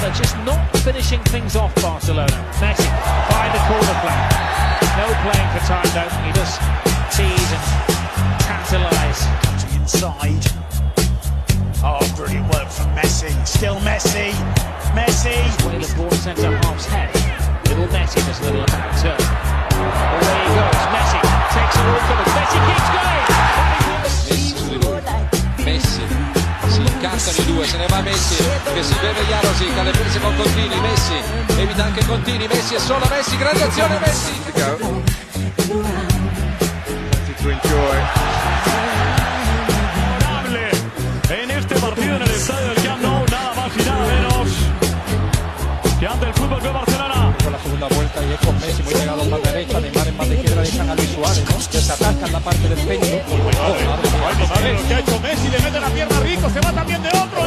are just not finishing things off, Barcelona. Messi by the corner flag. No playing for time though. He does tease and tantalise. Inside. Oh, brilliant work from Messi. Still Messi. Messi. Way the ball sent to half's head. Little Messi does a little about turn. Away he goes. Messi takes it all covered. Messi keeps going. Messi, si incassano i due, se ne va Messi, che si vede Jarosi, che ha le prese con Contini, Messi, evita anche Contini, Messi è solo Messi, grande azione Messi! To enjoy. En este partido en el estadio del Camp Nou, nada más y nada menos que ante el Fútbol Club Barcelona. Con la segunda vuelta y es con Messi muy pegado más derecha, Neymar en más de izquierda, dejan a Luis Suárez, ¿no? Que se ataca en la parte del péndulo. Madre lo que ha hecho Messi, le mete la pierna a Rico, se va también de otro.